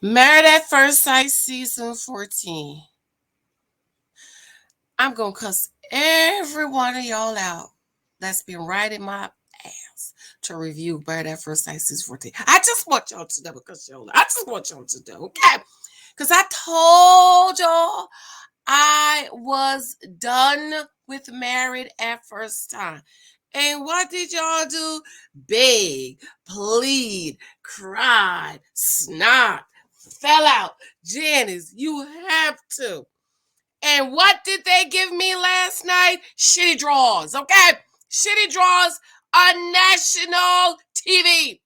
Married at First Sight season 14. I'm going to cuss every one of y'all out that's been riding my ass to review Married at First Sight season 14. I just want y'all to know because y'all, I just want y'all to know, okay? Because I told y'all I was done with Married at First Time. And what did y'all do? Beg, plead, cried, snot, fell out. Janice, you have to. And what did they give me last night? Shitty draws, okay? Shitty draws on national TV.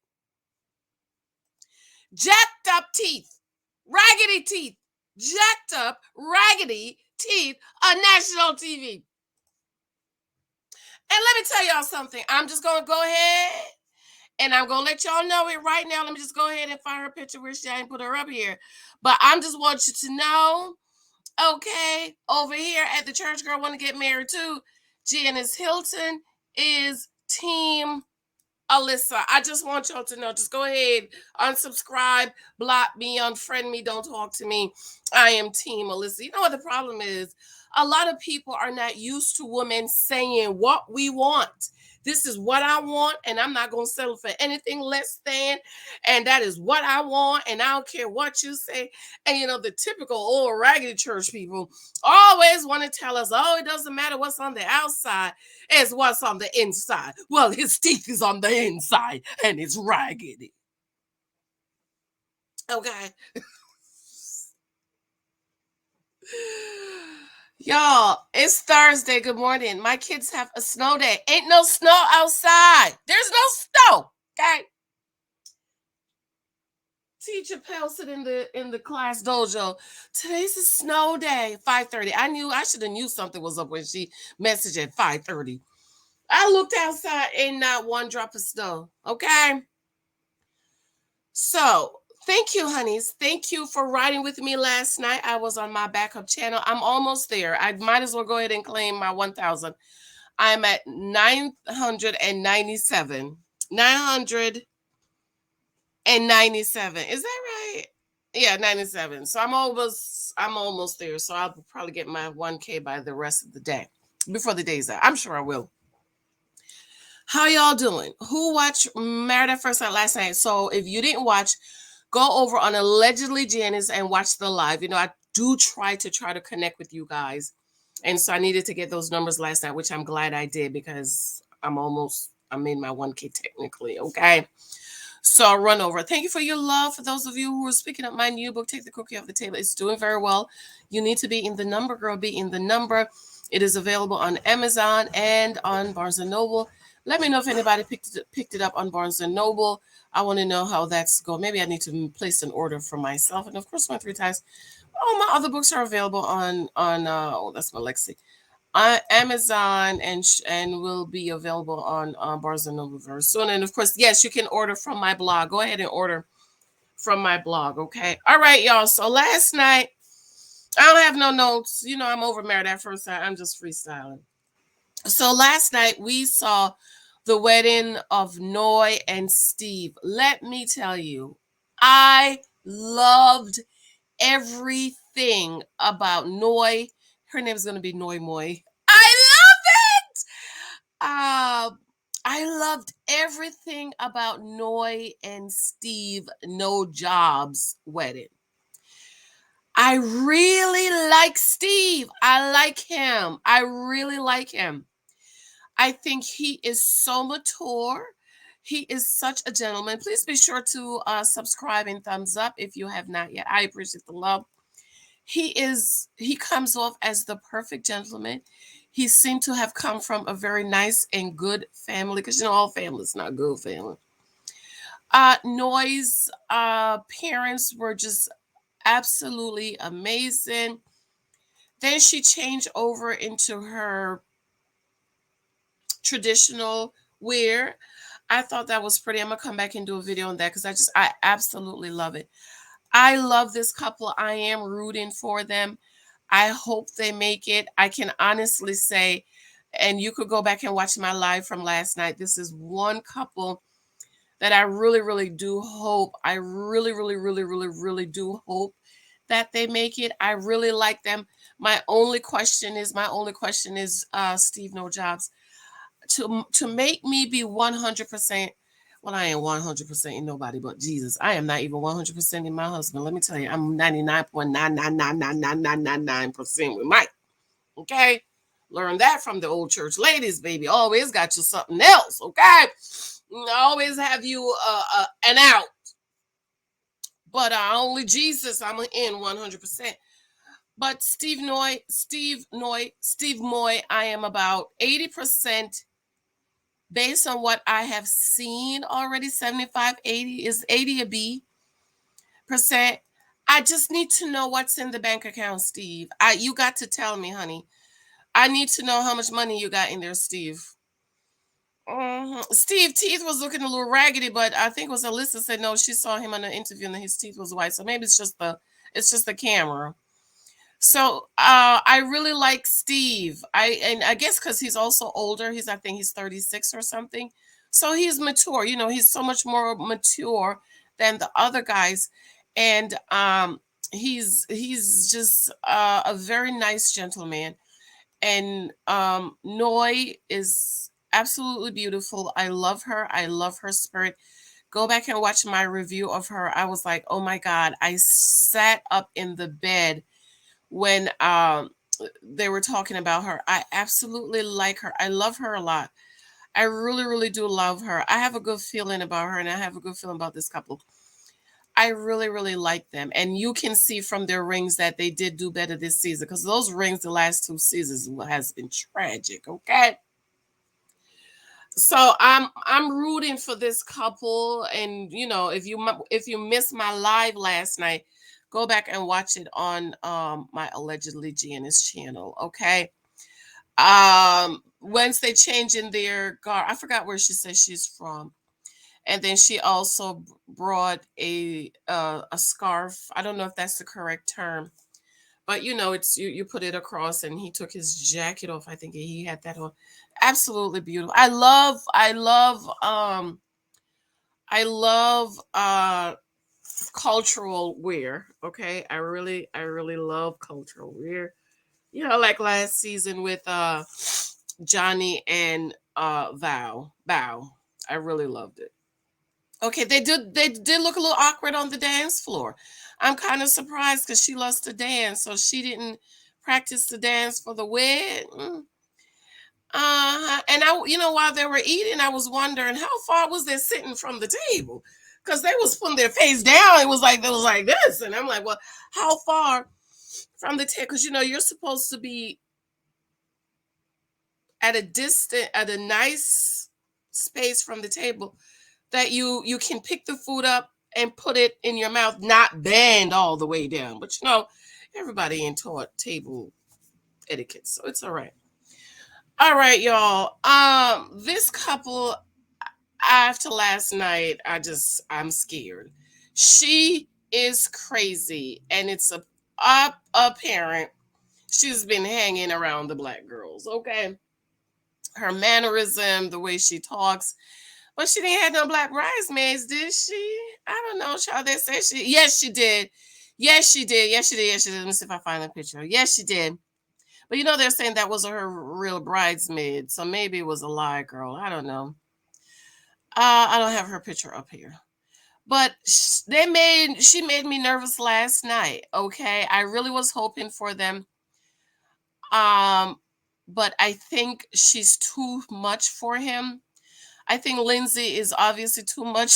Jacked up teeth, raggedy teeth, jacked up, raggedy teeth on national TV. And let me tell y'all something. I'm just going to go ahead and I'm going to let y'all know it right now. Let me just go ahead and find her picture where she ain't put her up here. But I'm just want you to know, okay, over here at the Church Girl Want to Get Married Too, Janice Hylton is team Alyssa. I just want y'all to know, just go ahead, unsubscribe, block me, unfriend me, don't talk to me. I am team Alyssa. You know what the problem is? A lot of people are not used to women saying what we want. This is what I want, and I'm not going to settle for anything less than. And that is what I want, and I don't care what you say. And you know, the typical old raggedy church people always want to tell us, oh, it doesn't matter what's on the outside, it's what's on the inside. Well, his teeth is on the inside, and it's raggedy. Okay. Y'all, it's Thursday. Good morning. My kids have a snow day. Ain't no snow outside. There's no snow. Okay. Teacher posted in the class dojo. Today's a snow day. 5:30. I should have knew something was up when she messaged at 5:30. I looked outside and not one drop of snow. Okay. So thank you, honeys. Thank you for riding with me last night. I was on my backup channel. I'm almost there. I might as well go ahead and claim my 1,000. I'm at 997. 997. Is that right? Yeah, 97. So I'm almost there. So I'll probably get my 1K by the rest of the day. Before the day's out. I'm sure I will. How y'all doing? Who watched Married at First Sight last night? So if you didn't watch, go over on Allegedly Janice and watch the live. You know, I do try to connect with you guys. And so I needed to get those numbers last night, which I'm glad I did because I'm in my 1K technically. Okay. So I'll run over. Thank you for your love. For those of you who are speaking up my new book, Take the Cookie Off the Table. It's doing very well. You need to be in the number, girl. Be in the number. It is available on Amazon and on Barnes and Noble. Let me know if anybody picked it up on Barnes and Noble. I want to know how that's going. Maybe I need to place an order for myself. And of course, my 3 times. Oh, my other books are available on oh, that's my Lexi, Amazon, and will be available on Barnes and Noble very soon. And of course, yes, you can order from my blog. Go ahead and order from my blog. Okay. All right, y'all. So last night, I don't have no notes. You know, I'm over Married at First Sight. I'm just freestyling. So last night we saw the wedding of Noy and Steve. Let me tell you, I loved everything about Noy. Her name is going to be Noy Moy. I love it. I loved everything about Noy and Steve No Jobs wedding. I really like Steve. I like him. I really like him. I think he is so mature. He is such a gentleman. Please be sure to subscribe and thumbs up if you have not yet. I appreciate the love. He comes off as the perfect gentleman. He seemed to have come from a very nice and good family because you know all families not good family. Noy's parents were just absolutely amazing. Then she changed over into her traditional wear. I thought that was pretty. I'm gonna come back and do a video on that because I absolutely love it. I love this couple. I am rooting for them. I hope they make it. I can honestly say, and you could go back and watch my live from last night. This is one couple that I really, really do hope. I really, really, really, really, really do hope that they make it. I really like them. My only question is, Steve No Jobs, to make me be 100%. Well, I ain't 100% in nobody but Jesus. I am not even 100% in my husband. Let me tell you, I'm 99.9999999% with Mike. Okay? Learn that from the old church ladies, baby. Always got you something else, okay? Always have you an out. But only Jesus, I'm in 100%. But Steve Moy, I am about 80% based on what I have seen already. 75, 80 is 80 a B percent. I just need to know what's in the bank account, Steve. You got to tell me, honey. I need to know how much money you got in there, Steve. Steve teeth was looking a little raggedy, but I think it was Alyssa said no. She saw him on the interview and his teeth was white. So maybe it's just the camera. So I really like Steve. I guess because he's also older. I think he's 36 or something. So he's mature. He's so much more mature than the other guys, and he's just a very nice gentleman. And Noi is absolutely beautiful. I love her. I love her spirit. Go back and watch my review of her. I was like, oh my God. I sat up in the bed when they were talking about her. I absolutely like her. I love her a lot. I really, really do love her. I have a good feeling about her, and I have a good feeling about this couple. I really, really like them. And you can see from their rings that they did do better this season, because those rings the last 2 seasons has been tragic. Okay. So I'm rooting for this couple. And if you missed my live last night, go back and watch it on my allegedly Janice channel. Okay. Wednesday changing their guard. I forgot where she said she's from. And then she also brought a scarf. I don't know if that's the correct term, but it's you put it across, and he took his jacket off. I think he had that on. Absolutely beautiful. I love cultural wear. Okay, I really love cultural wear. Like last season with Johnny and Bow. I really loved it. Okay, they did look a little awkward on the dance floor. I'm kind of surprised because she loves to dance, so she didn't practice the dance for the wedding. And while they were eating, I was wondering how far was they sitting from the table, because they was putting their face down. It was like this, and I'm like, well, how far from the table? Because you're supposed to be at a nice space from the table, that you can pick the food up and put it in your mouth, not bend all the way down. But everybody ain't taught table etiquette, so it's all right. All right, y'all. This couple, after last night, I'm scared. She is crazy, and it's apparent she's been hanging around the black girls. Okay, her mannerism, the way she talks. But she didn't have no black bridesmaids, did she? I don't know, child. They said she. Yes, she did. Yes, she did. Yes, she did. Yes, she did. Let me see if I find the picture. Yes, she did. But they're saying that wasn't her real bridesmaid, so maybe it was a lie, girl. I don't know. I don't have her picture up here. But she made me nervous last night. Okay, I really was hoping for them. Um, but I think she's too much for him. I think Lindsay is obviously too much.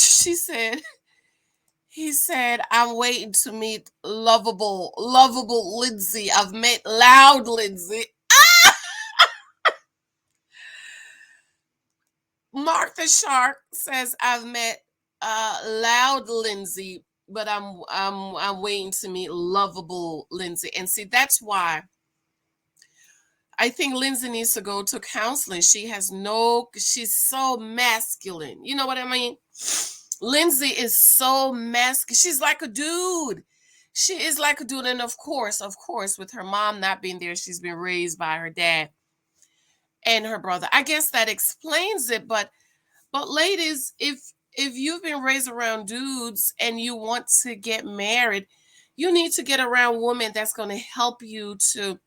He said, I'm waiting to meet lovable Lindsay. I've met loud Lindsay. Martha Shark says, I've met loud Lindsay, but I'm waiting to meet lovable Lindsay. And see, that's why I think Lindsay needs to go to counseling. She's so masculine. You know what I mean? Lindsay is so masculine. She's like a dude. She is like a dude. And of course, with her mom not being there, she's been raised by her dad and her brother. I guess that explains it. But ladies, if you've been raised around dudes and you want to get married, you need to get around women that's going to help you to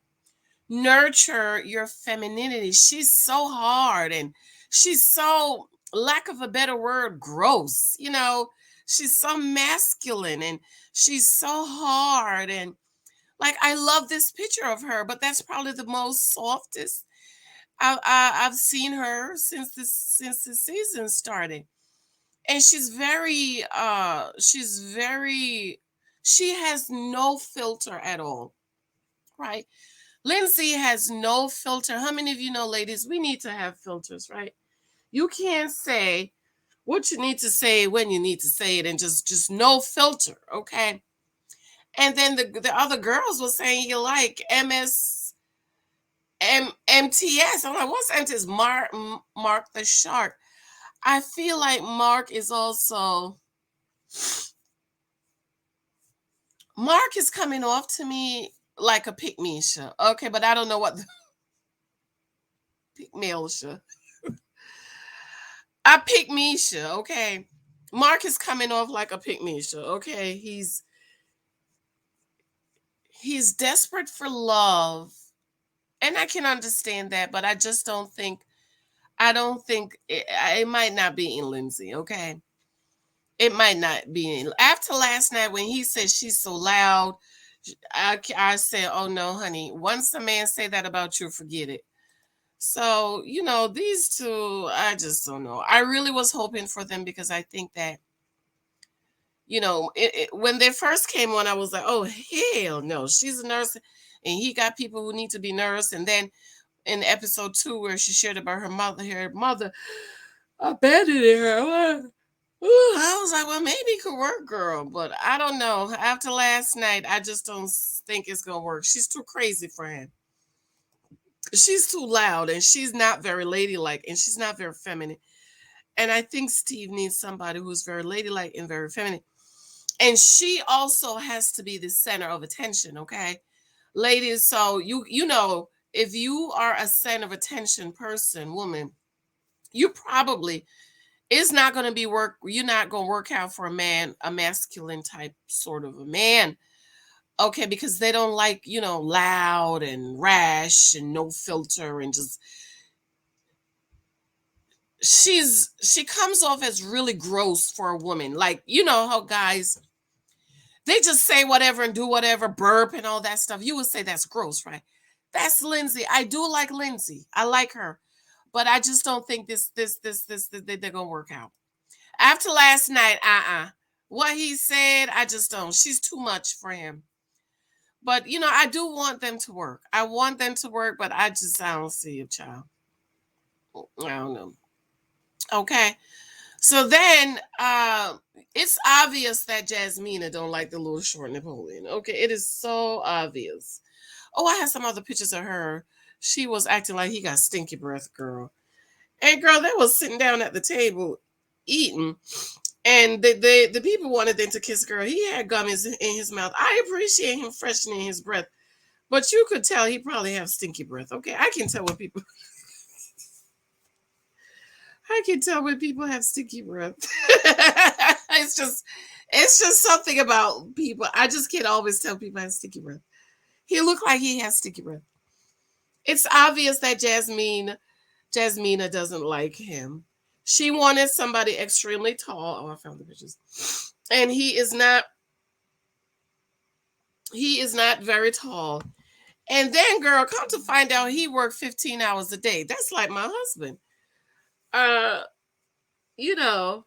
nurture your femininity. She's so hard and she's so, lack of a better word, gross. She's so masculine and she's so hard. And like, I love this picture of her, but that's probably the most softest I've seen her since the season started. And she has no filter at all, right? Lindsay has no filter. How many of you know, ladies, we need to have filters, right? You can't say what you need to say when you need to say it, and just no filter, okay? And then the other girls were saying you like MTS. I'm like, what's MTS? Mark the Shark. I feel like Mark is also, Mark is coming off to me like a pick me show. Okay, but I don't know what the pick me show. A pick me show, okay. Mark is coming off like a pick me show, okay. He's desperate for love. And I can understand that, but I just don't think, it might not be in Lindsay, okay? It might not be in. After last night when he said she's so loud, I said, oh no, honey, once a man say that about you, forget it. So, these two, I just don't know. I really was hoping for them because I think that, when they first came on, I was like, oh, hell no, she's a nurse and he got people who need to be nursed. And then in episode 2 where she shared about her mother abandoning her. Ooh, I was like, well, maybe it could work, girl, but I don't know. After last night, I just don't think it's gonna work. She's too crazy for him. She's too loud, and she's not very ladylike, and she's not very feminine. And I think Steve needs somebody who's very ladylike and very feminine. And she also has to be the center of attention, okay, ladies. So if you are a center of attention person, woman, you probably, it's not going to be work. You're not going to work out for a man, a masculine type sort of a man. Okay. Because they don't like, loud and rash and no filter and just, she comes off as really gross for a woman. Like, how guys, they just say whatever and do whatever, burp and all that stuff. You would say that's gross, right? That's Lindsay. I do like Lindsay. I like her. But I just don't think they're going to work out. After last night, what he said, I just don't. She's too much for him. But I do want them to work. I want them to work, but I don't see a child. I don't know. Okay. So then it's obvious that Jasmina don't like the little short Napoleon. Okay, it is so obvious. Oh, I had some other pictures of her. She was acting like he got stinky breath, girl. And girl, they was sitting down at the table eating. And the people wanted them to kiss girl. He had gummies in his mouth. I appreciate him freshening his breath. But you could tell he probably have stinky breath. Okay, I can tell when people have stinky breath. it's just something about people. I just can't always tell people have stinky breath. He looked like he has sticky breath. It's obvious that Jasmina doesn't like him. She wanted somebody extremely tall. Oh, I found the pictures. And he is not very tall. And then, girl, come to find out he worked 15 hours a day. That's like my husband. You know,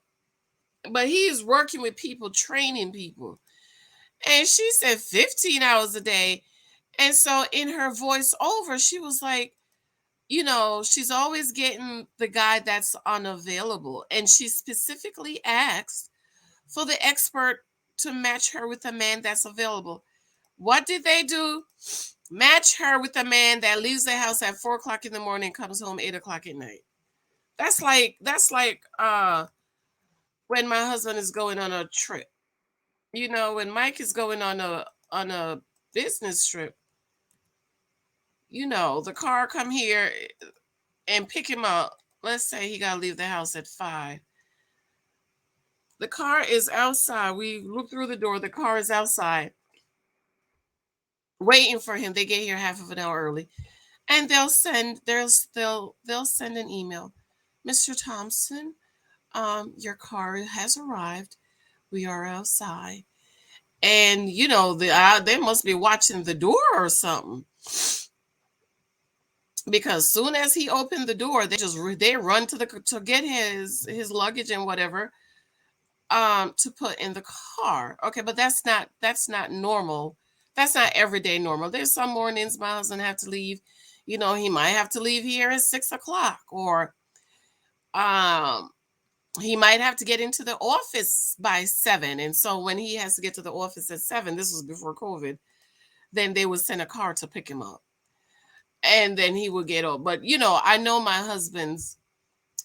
but he's working with people, training people. And she said 15 hours a day. And so in her voiceover, she was like, she's always getting the guy that's unavailable. And she specifically asked for the expert to match her with a man that's available. What did they do? Match her with a man that leaves the house at 4 o'clock in the morning, comes home 8 o'clock at night. That's like when my husband is going on a trip. When Mike is going on a business trip, the car come here and pick him up. Let's say he got to leave the house at 5. The car is outside. We look through the door. The car is outside, waiting for him. They get here half of an hour early, and they'll send an email. Mr. Thompson, your car has arrived. We are outside, and they must be watching the door or something, because soon as he opened the door, they run to get his luggage and whatever, to put in the car. Okay, but that's not normal. That's not everyday normal. There's some mornings my husband have to leave. He might have to leave here at 6 o'clock, or um he might have to get into the office by 7. And so when he has to get to the office at 7, this was before COVID, then they would send a car to pick him up. And then he would get up. But I know my husband's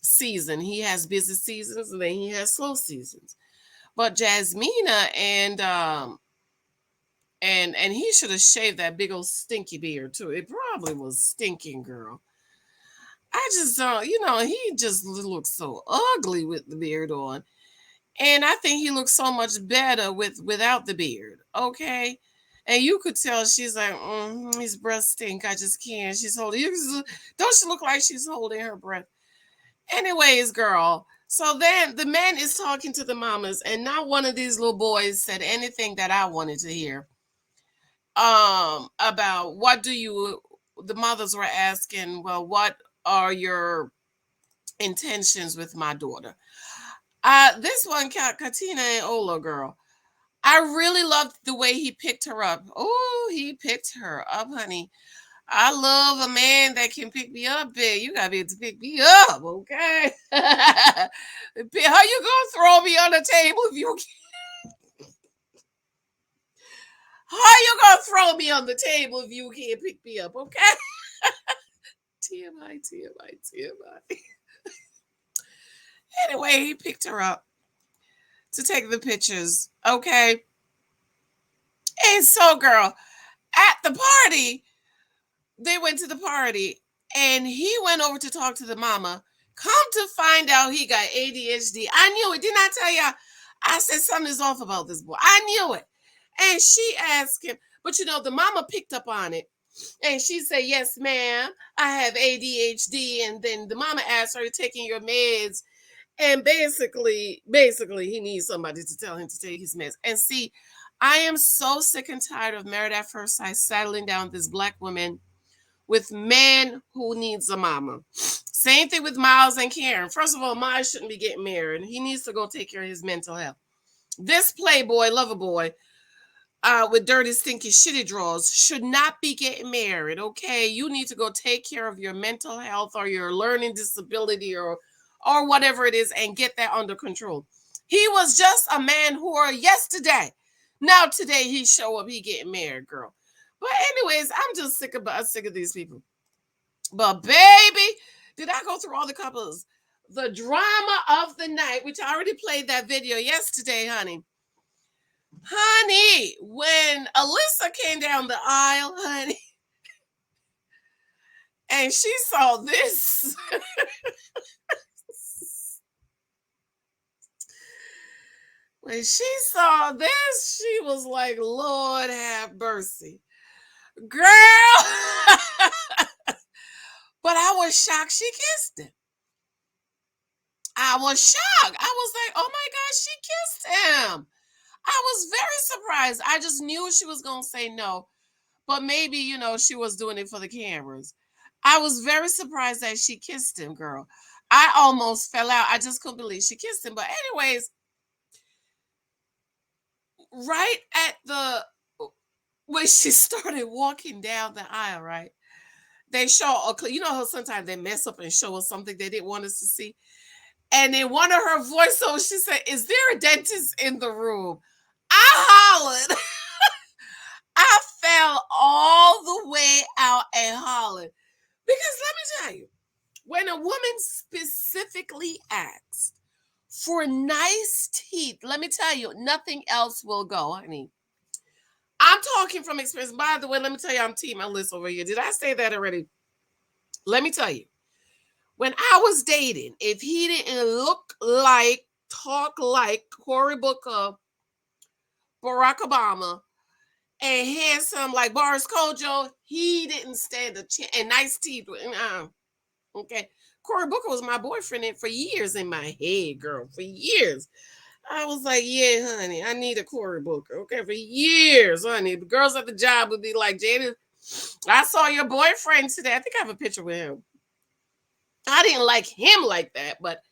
season. He has busy seasons, and then he has slow seasons. But Jasmina and he should have shaved that big old stinky beard too. It probably was stinking, girl. I just don't, he just looks so ugly with the beard on. And I think he looks so much better without the beard. Okay. And you could tell she's like, his breath stink. I just can't. Don't she look like she's holding her breath? Anyways, girl. So then the man is talking to the mamas, and not one of these little boys said anything that I wanted to hear. About the mothers were asking, well, what are your intentions with my daughter? This one, Katina and Ola, girl. I really loved the way he picked her up. Oh, he picked her up, honey. I love a man that can pick me up, babe. You gotta be able to pick me up, okay? How you gonna throw me on the table if you can't? How you gonna throw me on the table if you can't pick me up, okay? TMI, TMI, TMI. Anyway, he picked her up to take the pictures, okay? And so, girl, at the party, they went to the party, and he went over to talk to the mama. Come to find out, he got ADHD. I knew it. Didn't I tell you? I said something is off about this boy. I knew it. And she asked him, but the mama picked up on it. And she said, yes, ma'am, I have ADHD. And then the mama asked her, taking your meds? And basically, he needs somebody to tell him to take his meds. And see, I am so sick and tired of Married at First Sight saddling down this black woman with men who needs a mama. Same thing with Miles and Karen. First of all, Miles shouldn't be getting married. He needs to go take care of his mental health. This playboy, lover boy, with dirty, stinky, shitty drawers should not be getting married, okay? You need to go take care of your mental health or your learning disability or whatever it is, and get that under control. He was just a man whore yesterday. Now today he show up, he getting married, girl. But anyways, I'm just sick of these people. But baby, did I go through all the couples? The drama of the night, which I already played that video yesterday, honey. Honey, when Alyssa came down the aisle, honey, and she saw this. When she saw this, she was like, Lord have mercy. Girl. But I was shocked she kissed him. I was shocked. I was like, oh my gosh, she kissed him. I was very surprised. I just knew she was going to say no. But maybe, she was doing it for the cameras. I was very surprised that she kissed him, girl. I almost fell out. I just couldn't believe she kissed him. But anyways, right at when she started walking down the aisle, right? They show, how sometimes they mess up and show us something they didn't want us to see. And in one of her voiceovers, she said, is there a dentist in the room? I hollered. I fell all the way out and hollered. Because let me tell you, when a woman specifically asks for nice teeth, let me tell you, nothing else will go, honey. I'm talking from experience. By the way, let me tell you, I'm Team Alyssa over here. Did I say that already? Let me tell you. When I was dating, if he didn't look like talk like Cory Booker, Barack Obama, and handsome like Boris Kojo, he didn't stand a chance. And nice teeth. Okay. Cory Booker was my boyfriend for years in my head, girl, for years. I was like, yeah, honey, I need a Cory Booker. Okay, for years, honey. The girls at the job would be like, Janice, I saw your boyfriend today. I think I have a picture with him. I didn't like him like that, but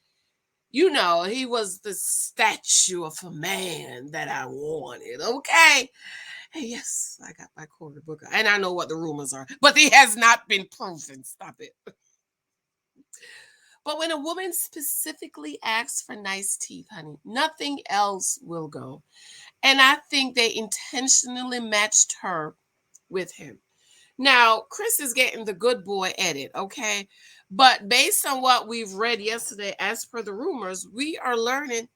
he was the statue of a man that I wanted. Okay. Hey, yes, I got my Cory Booker. And I know what the rumors are, but it has not been proven. Stop it. But when a woman specifically asks for nice teeth, honey, nothing else will go. And I think they intentionally matched her with him. Now, Chris is getting the good boy edit, okay? But based on what we've read yesterday, as per the rumors, we are learning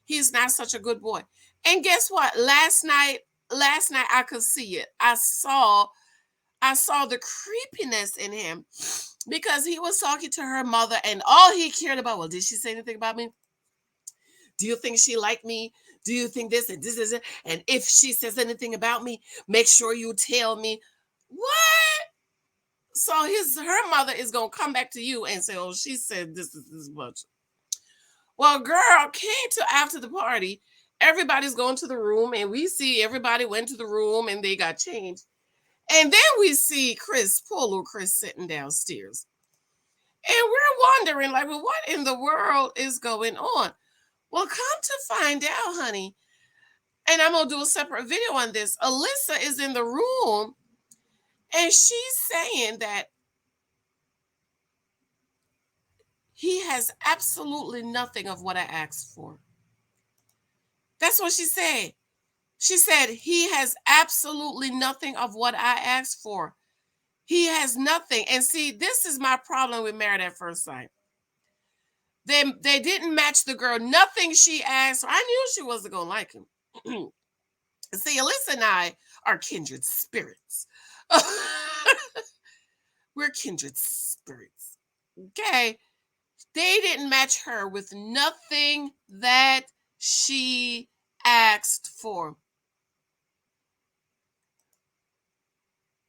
he's not such a good boy. And guess what? Last night I could see it. I saw the creepiness in him because he was talking to her mother and all he cared about, well, did she say anything about me? Do you think she liked me? Do you think this and this is it? And if she says anything about me, make sure you tell me. What? So her mother is gonna come back to you and say, oh, she said this much. Well, girl came to after the party. Everybody's going to the room, and we see everybody went to the room and they got changed. And then we see poor little Chris sitting downstairs. And we're wondering, like, well, what in the world is going on? Well, come to find out, honey, and I'm going to do a separate video on this. Alyssa is in the room, and she's saying that he has absolutely nothing of what I asked for. That's what she said. She said, he has absolutely nothing of what I asked for. He has nothing. And see, this is my problem with Married at First Sight. They didn't match the girl. Nothing she asked. I knew she wasn't going to like him. See, Alyssa and I are kindred spirits. We're kindred spirits. Okay? They didn't match her with nothing that she asked for.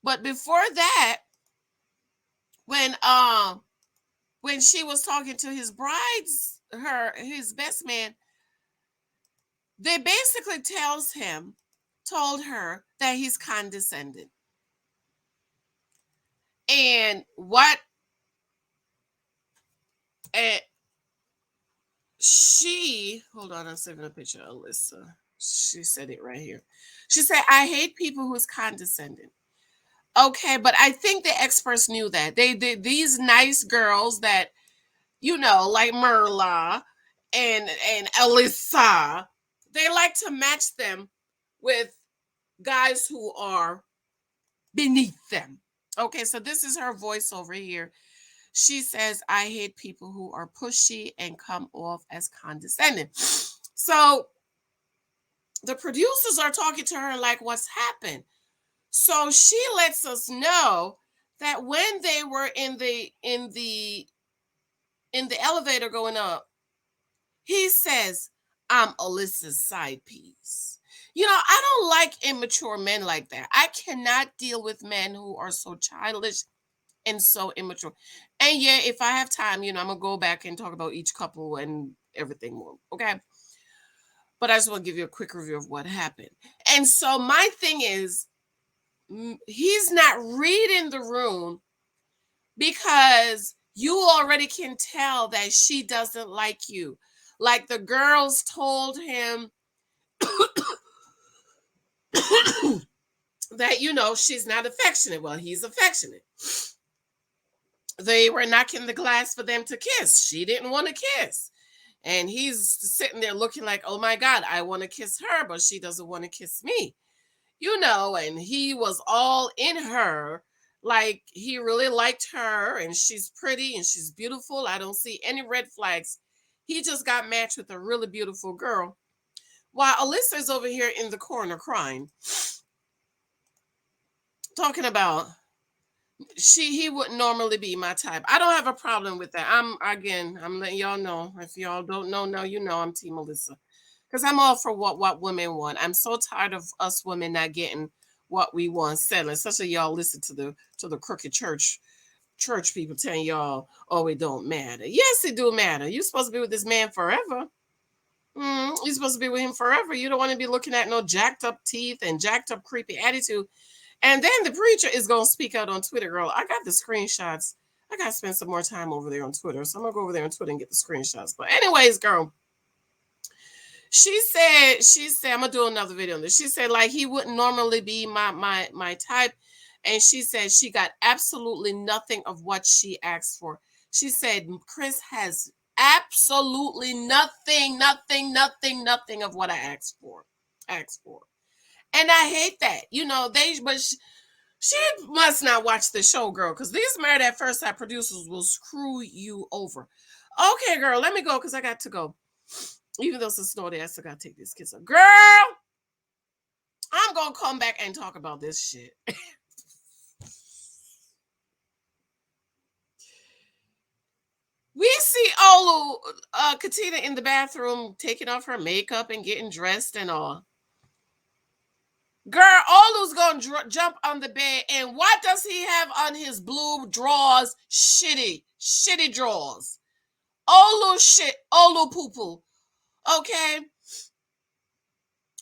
But before that, when she was talking to his his best man, they basically told her that he's condescending. And what hold on, I'm saving a picture of Alyssa. She said it right here. She said, I hate people who's condescending. Okay, but I think the experts knew that. These nice girls that, like Merla and Alyssa, they like to match them with guys who are beneath them. Okay, so this is her voice over here. She says, I hate people who are pushy and come off as condescending. So the producers are talking to her like, what's happened? So she lets us know that when they were in the elevator going up, he says, I'm Alyssa's side piece. I don't like immature men like that. I cannot deal with men who are so childish and so immature. And yeah, if I have time, I'm going to go back and talk about each couple and everything more. Okay. But I just want to give you a quick review of what happened. And so my thing is, he's not reading the room because you already can tell that she doesn't like you. Like the girls told him that, she's not affectionate. Well, he's affectionate. They were knocking the glass for them to kiss. She didn't want to kiss. And he's sitting there looking like, oh my God, I want to kiss her, but she doesn't want to kiss me. And he was all in her. Like he really liked her and she's pretty and she's beautiful. I don't see any red flags. He just got matched with a really beautiful girl. While Alyssa is over here in the corner crying. Talking about, He wouldn't normally be my type. I don't have a problem with that. I'm letting y'all know. If y'all don't know now, you know I'm Team Melissa. Because I'm all for what women want. I'm so tired of us women not getting what we want settling. Especially y'all listen to the crooked church people telling y'all, oh, it don't matter. Yes, it do matter. You're supposed to be with this man forever. You're supposed to be with him forever. You don't want to be looking at no jacked up teeth and jacked up creepy attitude. And then the preacher is gonna speak out on Twitter, girl. I got the screenshots. I gotta spend some more time over there on Twitter. So I'm gonna go over there on Twitter and get the screenshots. But anyways, girl, she said, I'm gonna do another video on this. She said, like, he wouldn't normally be my type. And she said she got absolutely nothing of what she asked for. She said Chris has absolutely nothing of what I asked for. And I hate that. She must not watch the show, girl, because these Married at First Sight producers will screw you over. Okay, girl, let me go because I got to go. Even though it's a snow day, I still got to take these kids up. Girl, I'm going to come back and talk about this shit. We see Olu, Katina in the bathroom taking off her makeup and getting dressed and all. Girl, Olu's gonna jump on the bed, and what does he have on his blue drawers? Shitty drawers. Olu poo poo. Okay,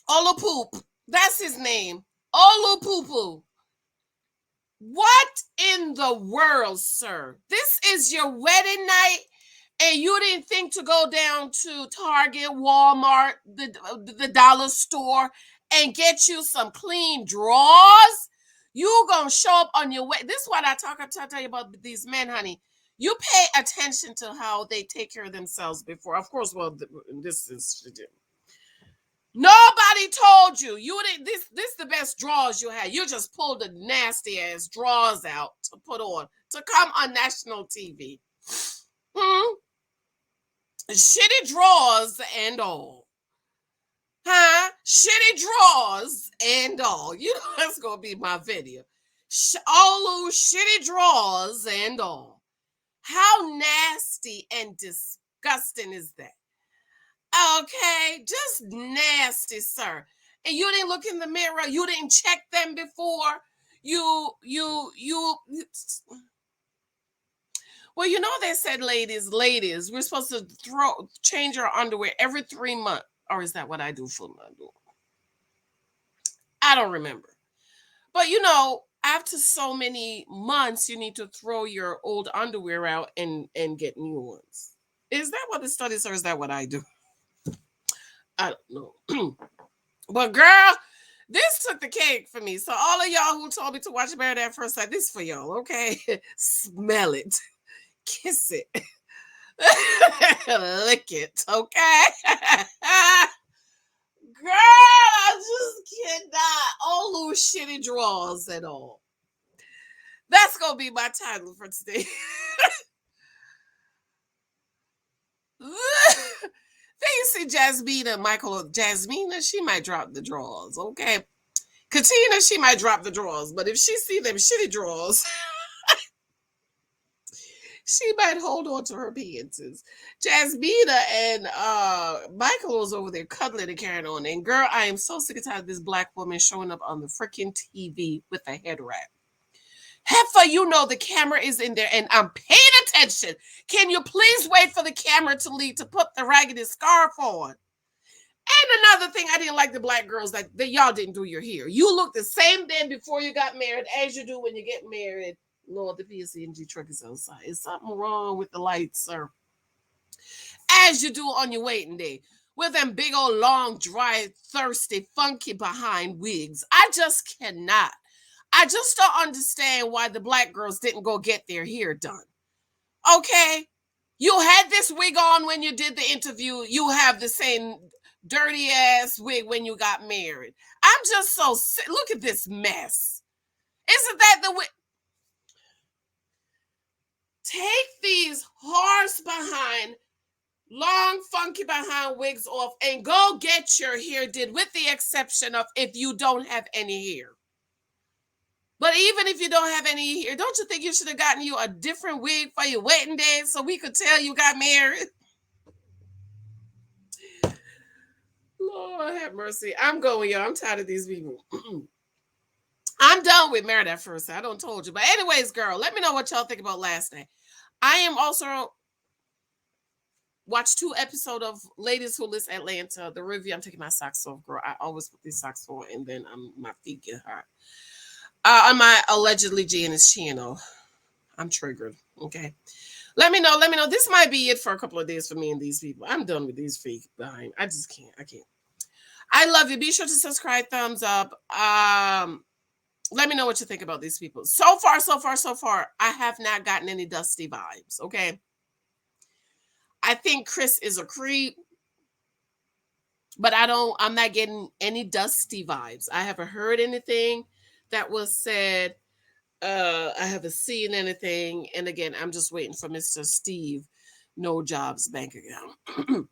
Olu poop. That's his name. Olu poo poo. What in the world, sir? This is your wedding night, and you didn't think to go down to Target, Walmart, the dollar store, and get you some clean drawers? You gonna show up on your way. This is what I tell you about these men, honey. You pay attention to how they take care of themselves before. Of course, well, this is nobody told you. You didn't. This the best drawers you had. You just pulled the nasty ass drawers out to put on to come on national TV. Shitty drawers and all. Huh? Shitty drawers and all. You know that's gonna be my video. All those shitty drawers and all. How nasty and disgusting is that? Okay, just nasty, sir. And you didn't look in the mirror. You didn't check them before. You. Well, you know they said, ladies, we're supposed to change our underwear every 3 months. Or is that what I do for my underwear? I don't remember. But after so many months, you need to throw your old underwear out and get new ones. Is that what the study says, or is that what I do? I don't know. But girl, this took the cake for me. So all of y'all who told me to watch Married at First Sight, this is for y'all, okay? Smell it. Kiss it. Lick it, okay? Girl, I just cannot. All those shitty drawers and all. That's gonna be my title for today. Then you see Jasmina, Jasmina, she might drop the drawers, okay? Katina, she might drop the drawers, but if she see them shitty drawers, she might hold on to her pants. Jasmina and Michael was over there cuddling and carrying on. And girl, I am so sick and tired of this black woman showing up on the freaking TV with a head wrap. Heifer, the camera is in there and I'm paying attention. Can you please wait for the camera to leave to put the raggedy scarf on? And another thing, I didn't like the black girls that y'all didn't do your hair. You look the same then before you got married as you do when you get married. Lord, the PSCNG truck is outside. Is something wrong with the lights, sir? As you do on your waiting day. With them big old long, dry, thirsty, funky behind wigs. I just cannot. I just don't understand why the black girls didn't go get their hair done. Okay? You had this wig on when you did the interview. You have the same dirty ass wig when you got married. I'm just so sick. Look at this mess. Isn't that the wig? Take these horse behind, long, funky behind wigs off and go get your hair did, with the exception of if you don't have any hair. But even if you don't have any here, don't you think you should have gotten you a different wig for your wedding day so we could tell you got married? Lord have mercy. I'm going, y'all. I'm tired of these people. I'm done with Married at First Sight. I don't told you. But anyways, girl, let me know what y'all think about last night. I am also watch 2 episodes of Ladies Who List Atlanta. The review. I'm taking my socks off, girl. I always put these socks on and then my feet get hot. On my allegedly Janice channel. I'm triggered. Okay. Let me know. Let me know. This might be it for a couple of days for me and these people. I'm done with these fake behind. I just can't. I can't. I love you. Be sure to subscribe, thumbs up. Let me know what you think about these people. So far, I have not gotten any dusty vibes. Okay. I think Chris is a creep, but I'm not getting any dusty vibes. I haven't heard anything that was said. I haven't seen anything. And again, I'm just waiting for Mr. Steve No Jobs bank account.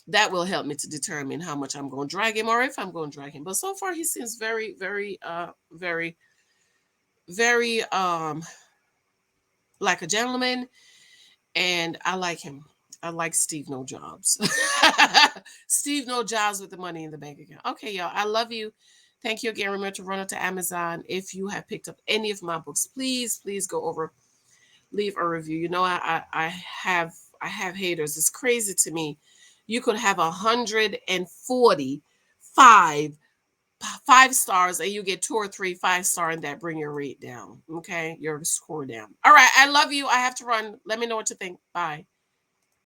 That will help me to determine how much I'm going to drag him or if I'm going to drag him. But so far he seems very, very, very like a gentleman, and I like him. I like Steve No Jobs. Steve No Jobs with the money in the bank account. Okay, y'all. I love you. Thank you again. Remember to run up to Amazon. If you have picked up any of my books, please go over, leave a review. You know, I have haters. It's crazy to me. You could have 145 5 stars and you get 2 or 3 5-star and that bring your rate down. Okay, your score down. All right, I love you. I have to run. Let me know what you think. Bye.